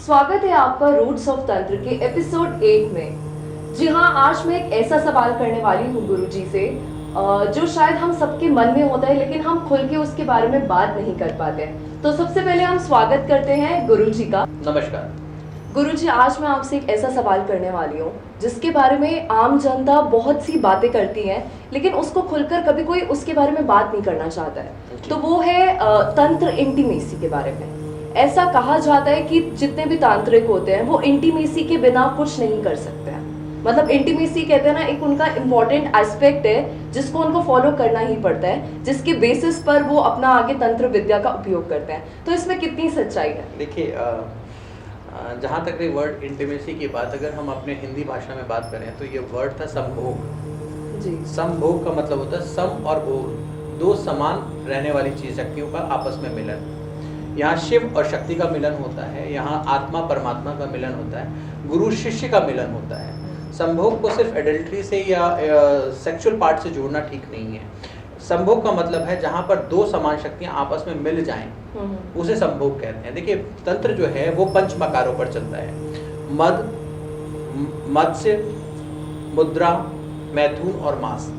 स्वागत है आपका रूट्स ऑफ तंत्र के एपिसोड 8 में। जी हाँ, आज मैं एक ऐसा सवाल करने वाली हूँ गुरुजी से जो शायद हम सबके मन में होता है लेकिन हम खुल के उसके बारे में बात नहीं कर पाते हैं। तो सबसे पहले हम स्वागत करते हैं गुरुजी का। नमस्कार गुरुजी, आज मैं आपसे एक ऐसा सवाल करने वाली हूँ जिसके बारे में आम जनता बहुत सी बातें करती है लेकिन उसको खुलकर कभी कोई उसके बारे में बात नहीं करना चाहता है। तो वो है तंत्र इंटीमेसी के बारे में। ऐसा कहा जाता है कि जितने भी तांत्रिक होते हैं वो इंटीमेसी के बिना कुछ नहीं कर सकते हैं। मतलब इंटीमेसी कहते हैं ना, एक उनका इम्पोर्टेंट एस्पेक्ट है जिसको उनको फॉलो करना ही पड़ता है, जिसके बेसिस पर वो अपना आगे तंत्र विद्या का उपयोग करते हैं। तो इसमें कितनी सच्चाई है? देखिए, जहाँ तक ये वर्ड इंटीमेसी की बात अगर हम अपने हिंदी भाषा में बात करें तो ये वर्ड था संभोग। जी। संभोग का मतलब होता है सम और भोग, दो समान रहने वाली चीज शक्तियों का आपस में मिलन। यहाँ शिव और शक्ति का मिलन होता है, यहाँ आत्मा परमात्मा का मिलन होता है, गुरु शिष्य का मिलन होता है। संभोग को सिर्फ एडल्ट्री से या सेक्सुअल पार्ट से जोड़ना ठीक नहीं है। संभोग का मतलब है जहाँ पर दो समान शक्तियाँ आपस में मिल जाएं, उसे संभोग कहते हैं। देखिए, तंत्र जो है वो पंच मकारों पर चलता है। मद, मत्स्य, मुद्रा, मैथुन और मास,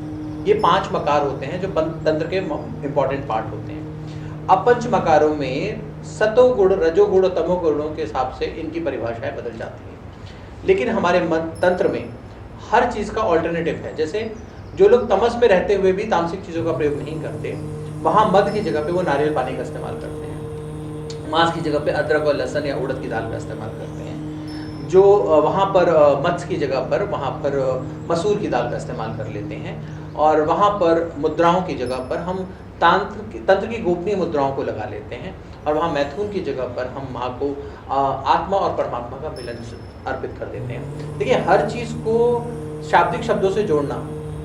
ये 5 मकार होते हैं जो तंत्र के इंपॉर्टेंट पार्ट होते हैं। अब पंच मकारों में सतोगुण, रजोगुण और तमोगुणों के हिसाब से इनकी परिभाषाएं बदल जाती हैं। लेकिन हमारे तंत्र में हर चीज़ का ऑल्टरनेटिव है। जैसे जो लोग तमस में रहते हुए भी तामसिक चीज़ों का प्रयोग नहीं करते, वहाँ मद की जगह पे वो नारियल पानी का इस्तेमाल करते हैं। मांस की जगह पे अदरक और लहसुन या उड़द की दाल का इस्तेमाल करते हैं। जो वहाँ पर मत्स्य की जगह पर वहाँ पर मसूर की दाल का इस्तेमाल कर लेते हैं। और वहाँ पर मुद्राओं की जगह पर हम तंत्र की गोपनीय मुद्राओं को लगा लेते हैं। और वहाँ मैथुन की जगह पर हम माँ को आत्मा और परमात्मा का मिलन अर्पित कर देते हैं। देखिए, हर चीज़ को शाब्दिक शब्दों से जोड़ना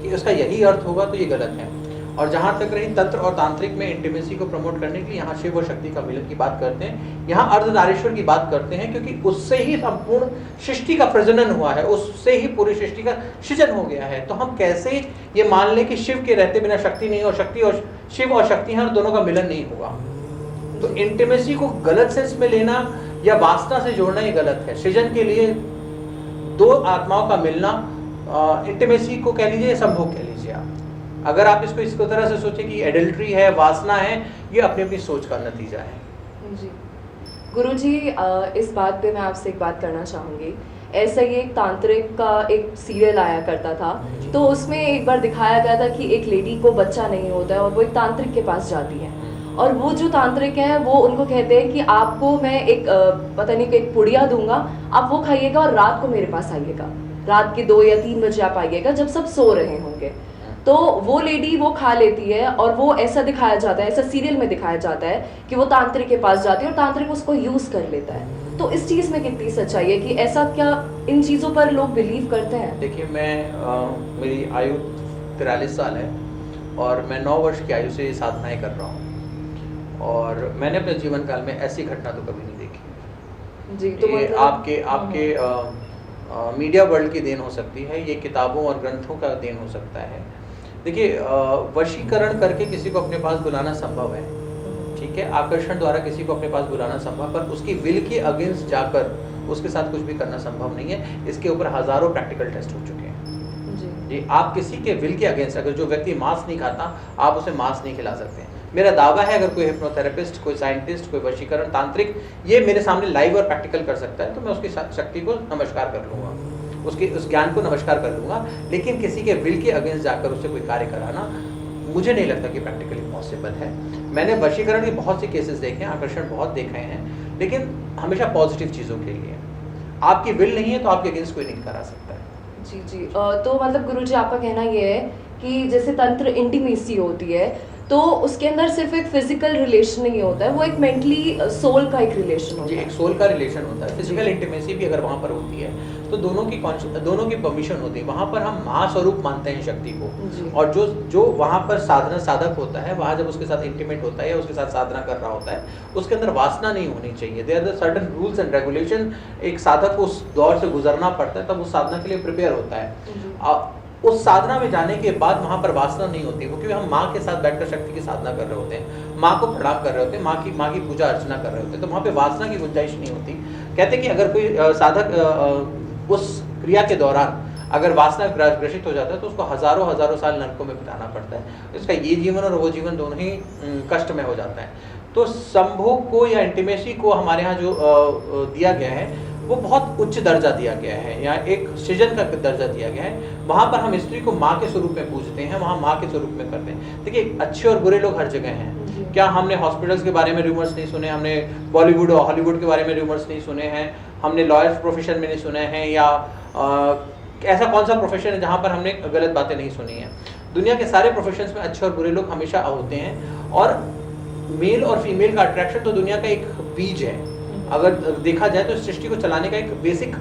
कि उसका यही अर्थ होगा तो ये गलत है। और जहाँ तक रही तंत्र और तांत्रिक में इंटीमेसी को प्रमोट करने के लिए यहाँ शिव और शक्ति का मिलन की बात करते हैं, यहाँ अर्धनारीश्वर की बात करते हैं, क्योंकि उससे ही संपूर्ण सृष्टि का प्रजनन हुआ है, उससे ही पूरी सृष्टि का सृजन हो गया है। तो हम कैसे ये मान लें कि शिव के रहते बिना शक्ति नहीं, और शक्ति और शिव और शक्ति हैं और दोनों का मिलन नहीं होगा। तो इंटीमेसी को गलत सेंस में लेना या वासना से जोड़ना ये गलत है। सृजन के लिए दो आत्माओं का मिलना इंटीमेसी को कह लीजिए, संभोग कह लीजिए आप। अगर आप इसको इस तरह से सोचें कि एडल्ट्री है, वासना है, ये अपनी अपनी सोच का नतीजा है। जी गुरुजी, इस बात पे मैं आपसे एक बात करना चाहूँगी। ऐसा ही एक तांत्रिक का एक सीरियल आया करता था, तो उसमें एक बार दिखाया गया था कि एक लेडी को बच्चा नहीं होता है और वो एक तांत्रिक के पास जाती है। और वो जो तांत्रिक है वो उनको कहते हैं कि आपको मैं एक पता नहीं एक पुड़िया दूंगा, आप वो खाइएगा और रात को मेरे पास आइएगा, रात के 2 या 3 बजे आप आइएगा जब सब सो रहे होंगे। तो वो लेडी वो खा लेती है और वो ऐसा दिखाया जाता है, ऐसा सीरियल में दिखाया जाता है कि वो तांत्रिक के पास जाती है और तांत्रिक उसको यूज कर लेता है। तो इस चीज में कितनी सच्चाई है कि ऐसा क्या इन चीजों पर लोग बिलीव करते हैं? देखिए, मेरी आयु 43 साल है और मैं 9 वर्ष की आयु से साधनाएं कर रहा हूँ, और मैंने अपने जीवन काल में ऐसी घटना तो कभी नहीं देखी। जी, तो ये मतलब आपके मीडिया वर्ल्ड की देन हो सकती है, ये किताबों और ग्रंथों का देन हो सकता है। देखिए, वशीकरण करके किसी को अपने पास बुलाना संभव है, ठीक है, आकर्षण द्वारा किसी को अपने पास बुलाना संभव, पर उसकी विल के अगेंस्ट जाकर उसके साथ कुछ भी करना संभव नहीं है। इसके ऊपर हजारों प्रैक्टिकल टेस्ट हो चुके हैं। जी, आप किसी के विल के अगेंस्ट, अगर जो व्यक्ति मांस नहीं खाता, आप उसे मांस नहीं खिला सकते। मेरा दावा है, अगर कोई हिप्नोथेरेपिस्ट, कोई साइंटिस्ट, कोई वशीकरण तांत्रिक ये मेरे सामने लाइव और प्रैक्टिकल कर सकता है, तो मैं उसकी शक्ति को नमस्कार कर लूँगा, उसके उस ज्ञान को नमस्कार कर लूँगा। लेकिन किसी के विल के अगेंस्ट जाकर उससे कोई कार्य कराना मुझे नहीं लगता कि प्रैक्टिकली पॉसिबल है। मैंने वशीकरण के बहुत से केसेस देखे हैं, आकर्षण बहुत देखे हैं, लेकिन हमेशा पॉजिटिव चीज़ों के लिए। आपकी विल नहीं है तो आपके अगेंस्ट कोई नहीं करा सकता है। जी जी, तो मतलब गुरुजी, आपका कहना ये है कि जैसे तंत्र इंटीमेसी होती है तो उसके अंदर सिर्फ एक फिजिकल रिलेशन नहीं होता है, वो एक मेंटली सोल का एक रिलेशन होता जी, है। एक सोल का रिलेशन होता है। फिजिकल इंटीमेसी भी अगर वहाँ पर होती है तो दोनों की परमिशन होती है। वहाँ पर हम महास्वरूप मानते हैं शक्ति को, और जो वहाँ पर साधना साधक होता है, वहाँ जब उसके साथ इंटीमेट होता है या उसके साथ साधना कर रहा होता है, उसके अंदर वासना नहीं होनी चाहिए। There are certain rules and regulation. एक साधक को उस दौर से गुजरना पड़ता है, तब उस साधना के लिए प्रिपेयर होता है। उस साधना में जाने के बाद वहाँ पर वासना नहीं होती, क्योंकि हम माँ के साथ बैठकर शक्ति की साधना कर रहे होते हैं, माँ को प्रणाम कर रहे होते हैं, माँ की पूजा अर्चना कर रहे होते हैं, तो वहाँ पे वासना की गुंजाइश नहीं होती। कहते हैं कि अगर कोई साधक उस क्रिया के दौरान अगर वासना ग्रसित हो जाता है तो उसको हजारों हजारों साल नरकों में बिताना पड़ता है। इसका ये जीवन और वो जीवन दोनों ही कष्ट में हो जाता है। तो संभोग को या इंटीमेसी को हमारे यहाँ जो दिया गया है वो बहुत उच्च दर्जा दिया गया है, या एक सृजन का दर्जा दिया गया है। वहाँ पर हम स्त्री को माँ के स्वरूप में पूजते हैं, वहाँ माँ के स्वरूप में करते हैं। देखिए अच्छे और बुरे लोग हर जगह हैं। क्या हमने हॉस्पिटल्स के बारे में रूमर्स नहीं सुने, हमने बॉलीवुड और हॉलीवुड के बारे में रूमर्स नहीं सुने हैं, हमने लॉयर्स प्रोफेशन में नहीं सुने हैं, या ऐसा कौन सा प्रोफेशन है जहाँ पर हमने गलत बातें नहीं सुनी हैं। दुनिया के सारे प्रोफेशंस में अच्छे और बुरे लोग हमेशा होते हैं, और मेल और फीमेल का अट्रैक्शन तो दुनिया का एक बीज है। अगर देखा जाए तो सृष्टि को चलाने का एक बेसिक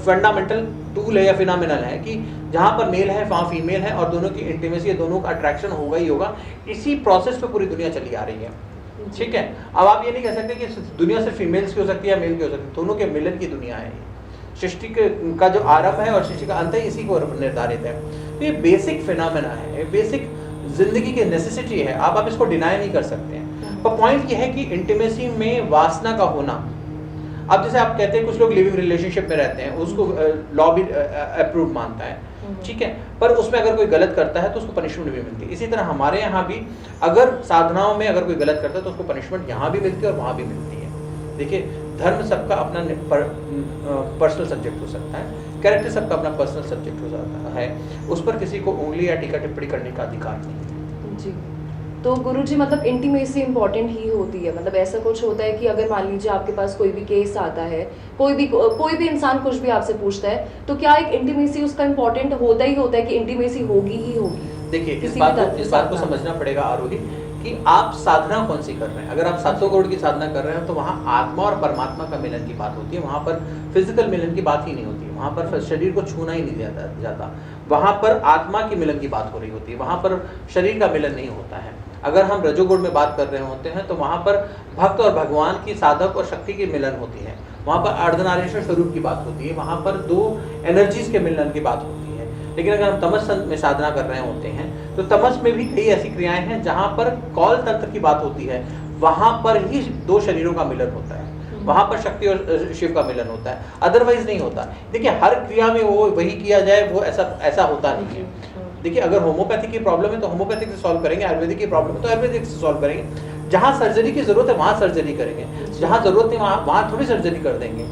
फंडामेंटल टूल है या फिनोमिनल है कि जहाँ पर मेल है वहाँ फीमेल है, और दोनों की इंटीमेसी, दोनों का अट्रैक्शन होगा ही होगा। इसी प्रोसेस पे पूरी दुनिया चली आ रही है, ठीक है। अब आप ये नहीं कह सकते कि दुनिया सिर्फ फीमेल्स की हो सकती है या मेल की हो सकती है, दोनों के मिलन की दुनिया है। सृष्टि का जो आरंभ है और सृष्टि का अंत है इसी को निर्धारित है। तो ये बेसिक फिनोमेना है, ये बेसिक जिंदगी की नेसेसिटी है, आप इसको डिनाई नहीं कर सकते हैं। पर पॉइंट ये है कि इंटीमेसी में वासना का होना, अब जैसे आप कहते हैं कुछ लोग लिविंग रिलेशनशिप में रहते हैं, उसको लॉ भी अप्रूव मानता है, ठीक है, पर उसमें अगर कोई गलत करता है तो उसको पनिशमेंट भी मिलती है। इसी तरह हमारे यहाँ भी अगर साधनाओं में अगर कोई गलत करता है तो उसको पनिशमेंट यहाँ भी मिलती है और वहाँ भी मिलती है। देखिए धर्म सबका अपना पर्सनल सब्जेक्ट हो सकता है, कैरेक्टर सबका अपना पर्सनल सब्जेक्ट हो जाता है, उस पर किसी को उंगली या टीका टिप्पणी करने का अधिकार नहीं है। जी, तो गुरुजी मतलब इंटीमेसी इंपॉर्टेंट ही होती है, मतलब ऐसा कुछ होता है कि अगर मान लीजिए आपके पास कोई भी केस आता है, कोई भी इंसान कुछ भी आपसे पूछता है, तो क्या एक इंटीमेसी उसका इंपॉर्टेंट होता है कि इंटीमेसी होगी ही होगी? देखिए इस बात को समझना पड़ेगा आरोही कि आप साधना कौन सी कर रहे हैं। अगर आप सातों करोड़ की साधना कर रहे हैं तो वहाँ आत्मा और परमात्मा का मिलन की बात होती है, वहाँ पर फिजिकल मिलन की बात ही नहीं होती है, वहाँ पर शरीर को छूना ही नहीं जाता, वहाँ पर आत्मा की मिलन की बात हो रही होती है, वहाँ पर शरीर का मिलन नहीं होता है। अगर हम रजोगुण में बात कर रहे होते हैं तो वहाँ पर भक्त और भगवान की, साधक और शक्ति की मिलन होती है, वहाँ पर अर्धनारीश्वर स्वरूप की बात होती है, वहाँ पर दो एनर्जीज के मिलन की बात होती है। लेकिन अगर हम तमस में साधना कर रहे होते हैं तो तमस में भी कई ऐसी क्रियाएं हैं जहाँ पर कौल तंत्र की बात होती है, वहाँ पर ही दो शरीरों का मिलन होता है, वहाँ पर शक्ति और शिव का मिलन होता है, अदरवाइज नहीं होता। देखिए हर क्रिया में वो वही किया जाए वो ऐसा होता नहीं है। देखिए अगर होम्योपैथी की प्रॉब्लम है तो होम्योपैथिक से सॉल्व करेंगे, आयुर्वेदिक की प्रॉब्लम है तो आयुर्वेदिक से सॉल्व करेंगे, जहाँ सर्जरी की जरूरत है वहाँ सर्जरी करेंगे, जहाँ जरूरत नहीं वहाँ थोड़ी सर्जरी कर देंगे।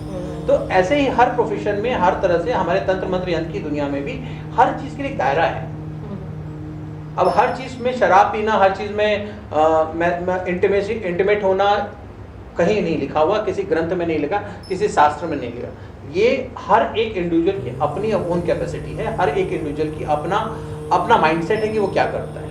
तो ऐसे ही हर प्रोफेशन में हर तरह से हमारे तंत्र मंत्र यंत्र की दुनिया में भी हर चीज के लिए दायरा है। अब हर चीज में शराब पीना, हर चीज में इंटीमेट होना कहीं नहीं लिखा हुआ, किसी ग्रंथ में नहीं लिखा, किसी शास्त्र में नहीं लिखा। ये हर एक इंडिविजुअल की अपनी ओन कैपेसिटी है, हर एक इंडिविजुअल की अपना माइंडसेट है कि वो क्या करता है।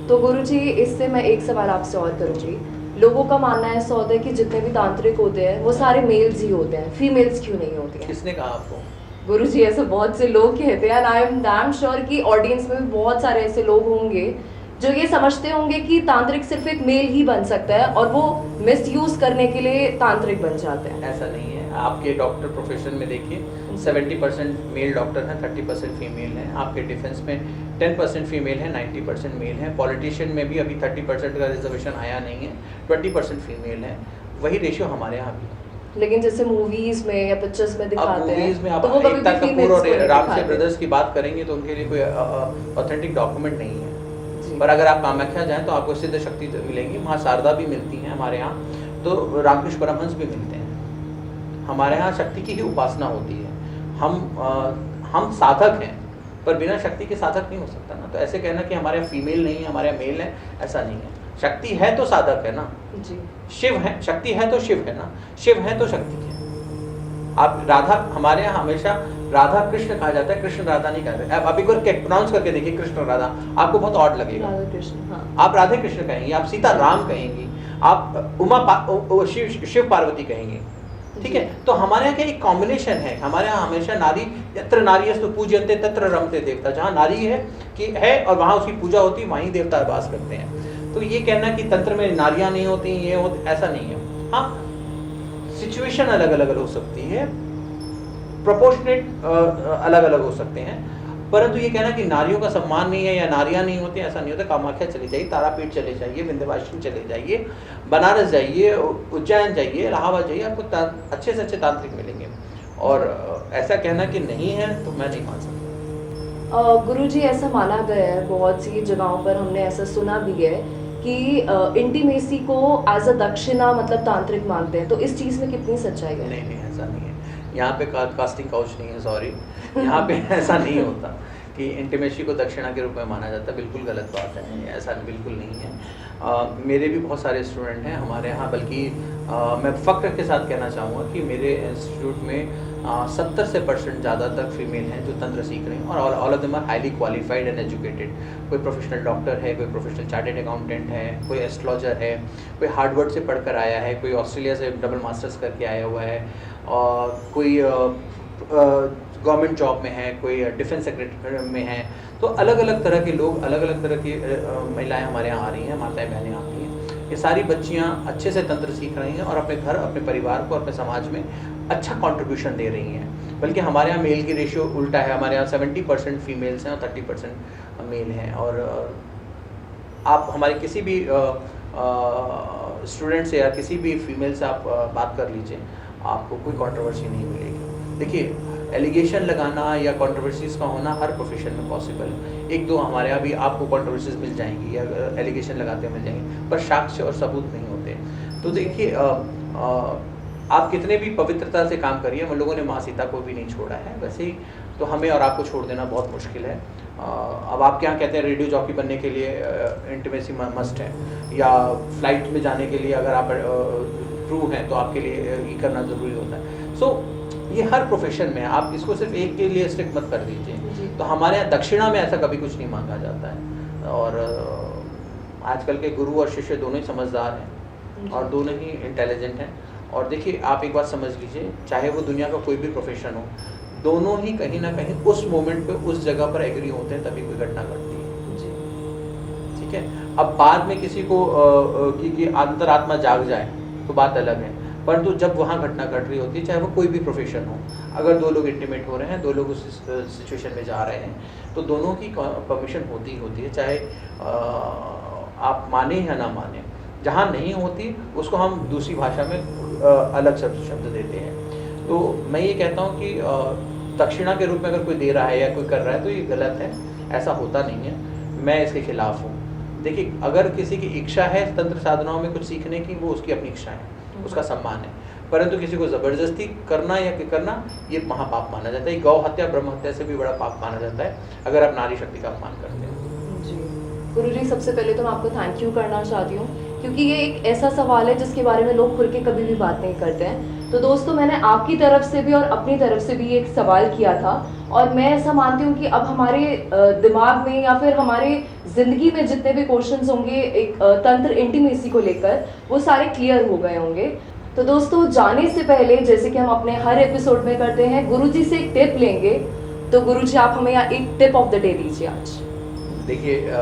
तो गुरुजी इससे मैं एक सवाल आपसे और करूंगी। लोगों का मानना ऐसा होता है कि जितने भी तांत्रिक होते हैं वो सारे मेल्स ही होते हैं, फीमेल्स क्यों नहीं होती हैं? किसने कहा आपको? गुरुजी ऐसा बहुत से लोग कहते हैं, आई एम डैम श्योर कि ऑडियंस में भी बहुत सारे ऐसे लोग होंगे जो ये समझते होंगे कि तांत्रिक सिर्फ एक मेल ही बन सकता है और वो मिसयूज करने के लिए तांत्रिक बन जाते हैं। ऐसा नहीं है। आपके डॉक्टर प्रोफेशन में देखिए 70% मेल डॉक्टर हैं, 30% फीमेल हैं। आपके डिफेंस में 10% फीमेल है, 90% मेल है। पॉलिटिशियन में भी अभी 30% का रिजर्वेशन आया नहीं है, 20% फीमेल है। वही रेशियो हमारे यहाँ भी। लेकिन जैसे मूवीज में या पिक्चर्स में दिखाते हैं, मूवीज में आप तो वो कभी एकता भी कपूर फीमेल्स और को नहीं रामसे दिखाते। ब्रदर्स की बात करेंगे तो उनके लिए कोई ऑथेंटिक डॉक्यूमेंट नहीं है। पर अगर आप कामाख्या जाएं तो आपको सिद्ध शक्ति मिलेंगी, वहाँ शारदा भी मिलती हैं हमारे यहाँ, तो रामकृष्ण परमहंस भी मिलते हैं। हमारे यहाँ शक्ति की ही उपासना होती है। हम साधक हैं पर बिना शक्ति के साधक नहीं हो सकता ना। तो ऐसे कहना कि हमारे यहाँ फीमेल नहीं है, हमारे यहाँ मेल है, ऐसा नहीं है। शक्ति है तो साधक है ना जी। शिव है, शक्ति है तो शिव है ना, शिव है तो शक्ति है। आप राधा, हमारे यहाँ हमेशा राधा कृष्ण कहा जाता है, कृष्ण राधा नहीं कहते। आप एक बार प्रोनाउंस करके देखिए कृष्ण राधा, आपको बहुत ऑड लगेगा। राधा कृष्ण, हाँ। आप राधे कृष्ण कहेंगे, आप सीता राम कहेंगी, आप शिव पार्वती कहेंगे, ठीक है। तो हमारे यहाँ क्या एक कॉम्बिनेशन है। हमारे यहाँ हमेशा नारी, यत्र नारीयस्तु पूज्यन्ते तत्र रमते देवता, जहाँ नारी है और वहाँ उसकी पूजा होती है, वहीं देवता वास करते हैं। तो ये कहना कि तंत्र में नारियां नहीं होती, ये होती, ऐसा नहीं है। हाँ, सिचुएशन अलग अलग हो सकती है, प्रोपोर्शनेट अलग अलग हो सकते हैं। परंतु ये कहना कि नारियों का सम्मान नहीं है या नारियां नहीं होती, ऐसा नहीं होता। कामाख्या चले जाइए, तारापीठ चले जाइए, विंध्यवासिनी चले जाइए, बनारस जाइए, उज्जैन जाइए, इलाहाबाद जाइए, आपको अच्छे से अच्छे तांत्रिक मिलेंगे। और ऐसा कहना कि नहीं है तो मैं नहीं मान सकता। गुरुजी, ऐसा माना गया है, बहुत सी जगहों पर हमने ऐसा सुना भी है कि इंटीमेसी को एज अ दक्षिणा मतलब तांत्रिक मानते हैं, तो इस चीज़ में कितनी सच्चाई है? नहीं नहीं, ऐसा नहीं है। यहाँ पे कास्टिंग काउच नहीं है, सॉरी। यहाँ पे ऐसा नहीं होता कि इंटीमेसी को दक्षिणा के रूप में माना जाता है, बिल्कुल गलत बात है, ऐसा बिल्कुल नहीं है। मेरे भी बहुत सारे स्टूडेंट हैं हमारे यहाँ, बल्कि मैं फ़ख्र के साथ कहना चाहूँगा कि मेरे इंस्टीट्यूट में 70% ज़्यादातर फीमेल हैं जो तंत्र सीख रही हैं, और all of them are highly qualified and educated. कोई प्रोफेशनल डॉक्टर है, कोई प्रोफेशनल चार्टेड अकाउंटेंट है, कोई एस्ट्रोलॉजर है, कोई हार्वर्ड से पढ़कर आया है, कोई ऑस्ट्रेलिया से डबल मास्टर्स करके आया हुआ है, और कोई गवर्नमेंट जॉब में है, कोई डिफेंस सेक्रेटरी में है। तो अलग अलग तरह के लोग, अलग अलग तरह की महिलाएं हमारे यहाँ आ रही हैं, माताएं बहनें आती हैं। ये सारी बच्चियाँ अच्छे से तंत्र सीख रही हैं और अपने घर, अपने परिवार को, अपने समाज में अच्छा कंट्रीब्यूशन दे रही हैं। बल्कि हमारे यहाँ मेल की रेशियो उल्टा है, हमारे यहाँ 70% फीमेल्स हैं और 30% मेल हैं। और आप हमारे किसी भी स्टूडेंट से या किसी भी फीमेल से आप बात कर लीजिए, आपको कोई कंट्रोवर्सी नहीं मिलेगी। देखिए, एलिगेशन लगाना या कंट्रोवर्सीज का होना हर प्रोफेशन में पॉसिबल है। एक दो हमारे यहाँ भी आपको कंट्रोवर्सीज मिल जाएंगी या एलिगेशन लगाते मिल जाएंगे, पर साक्ष्य और सबूत नहीं होते। तो देखिए, आप कितने भी पवित्रता से काम करिए, हम लोगों ने माँ सीता को भी नहीं छोड़ा है, वैसे ही तो हमें और आपको छोड़ देना बहुत मुश्किल है। अब आप क्या कहते हैं, रेडियो जॉकी बनने के लिए इंटीमेसी मस्ट है, या फ्लाइट में जाने के लिए अगर आप क्रू हैं तो आपके लिए ये करना ज़रूरी होता है। सो ये हर प्रोफेशन में है, आप इसको सिर्फ एक के लिए स्ट्रिक्ट मत कर दीजिए। तो हमारे यहाँ दक्षिणा में ऐसा कभी कुछ नहीं मांगा जाता है, और आजकल के गुरु और शिष्य दोनों ही समझदार हैं और दोनों ही इंटेलिजेंट हैं। और देखिए, आप एक बात समझ लीजिए, चाहे वो दुनिया का कोई भी प्रोफेशन हो, दोनों ही कहीं ना कहीं उस मोमेंट पे उस जगह पर एग्री होते हैं, तभी कोई घटना घटती है। ठीक है, अब बाद में किसी को कि अंतरात्मा जाग जाए तो बात अलग है, परंतु जब वहाँ घटना घट रही होती है, चाहे वो कोई भी प्रोफेशन हो, अगर दो लोग इंटीमेट हो रहे हैं, दो लोग उस सिचुएशन में जा रहे हैं, तो दोनों की परमिशन होती ही होती है, चाहे आप माने या ना माने। जहाँ नहीं होती उसको हम दूसरी भाषा में अलग शब्द देते हैं। तो मैं ये कहता हूँ कि दक्षिणा के रूप में अगर कोई दे रहा है या कोई कर रहा है तो ये गलत है, ऐसा होता नहीं है, मैं इसके खिलाफ हूँ। देखिए, अगर किसी की इच्छा है तंत्र साधनाओं में कुछ सीखने की, वो उसकी अपनी इच्छा है, उसका सम्मान है, परंतु किसी को ज़बरदस्ती करना या करना ये महापाप माना जाता है। गौ हत्या ब्रह्म हत्या से भी बड़ा पाप माना जाता है अगर आप नारी शक्ति का अपमान करते हैं। गुरुजी, सबसे पहले तो मैं आपको थैंक यू करना चाहती हूँ, क्योंकि ये एक ऐसा सवाल है जिसके बारे में लोग खुल के कभी भी बात नहीं करते हैं। तो दोस्तों, मैंने आपकी तरफ से भी और अपनी तरफ से भी एक सवाल किया था, और मैं ऐसा मानती हूँ कि अब हमारे दिमाग में या फिर हमारे ज़िंदगी में जितने भी क्वेश्चंस होंगे एक तंत्र इंटीमेसी को लेकर, वो सारे क्लियर हो गए होंगे। तो दोस्तों, जाने से पहले, जैसे कि हम अपने हर एपिसोड में करते हैं, गुरुजी से एक टिप लेंगे। तो गुरुजी, आप हमें यहाँ एक टिप ऑफ द डे दीजिए आज। देखिए,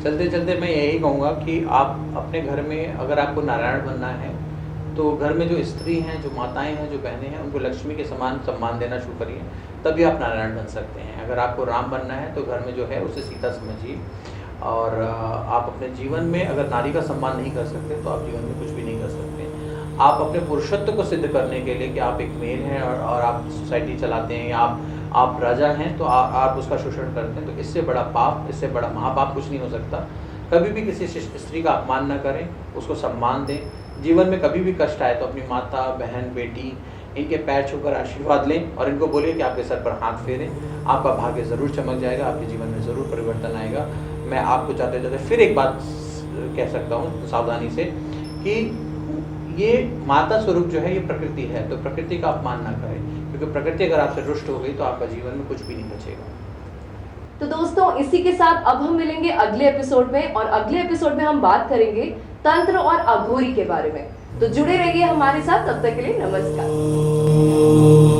चलते चलते मैं यही कहूँगा कि आप अपने घर में अगर आपको नारायण बनना है तो घर में जो स्त्री हैं, जो माताएं हैं, जो बहनें हैं, उनको लक्ष्मी के समान सम्मान देना शुरू करिए, तभी आप नारायण बन सकते हैं। अगर आपको राम बनना है तो घर में जो है उसे सीता समझिए। और आप अपने जीवन में अगर नारी का सम्मान नहीं कर सकते तो आप जीवन में कुछ भी नहीं कर सकते। आप अपने पुरुषत्व को सिद्ध करने के लिए कि आप एक मेल हैं और आप सोसाइटी चलाते हैं, या आप राजा हैं तो आप उसका शोषण करते हैं, तो इससे बड़ा पाप, इससे बड़ा महापाप कुछ नहीं हो सकता। कभी भी किसी स्त्री का अपमान न करें, उसको सम्मान दें। जीवन में कभी भी कष्ट आए तो अपनी माता, बहन, बेटी, इनके पैर छूकर आशीर्वाद लें और इनको बोलिए कि आपके सर पर हाथ फेरें। आपका भाग्य ज़रूर चमक जाएगा, आपके जीवन में ज़रूर परिवर्तन आएगा। मैं आपको जाते जाते फिर एक बात कह सकता हूँ सावधानी से, कि ये माता स्वरूप जो है ये प्रकृति है, तो प्रकृति का अपमान ना करें, क्योंकि प्रकृति अगर आपसे रुष्ट हो गई तो आपका जीवन में कुछ भी नहीं बचेगा। तो दोस्तों, इसी के साथ अब हम मिलेंगे अगले एपिसोड में, और अगले एपिसोड में हम बात करेंगे तंत्र और अघोरी के बारे में। तो जुड़े रहिए हमारे साथ, तब तक के लिए नमस्कार।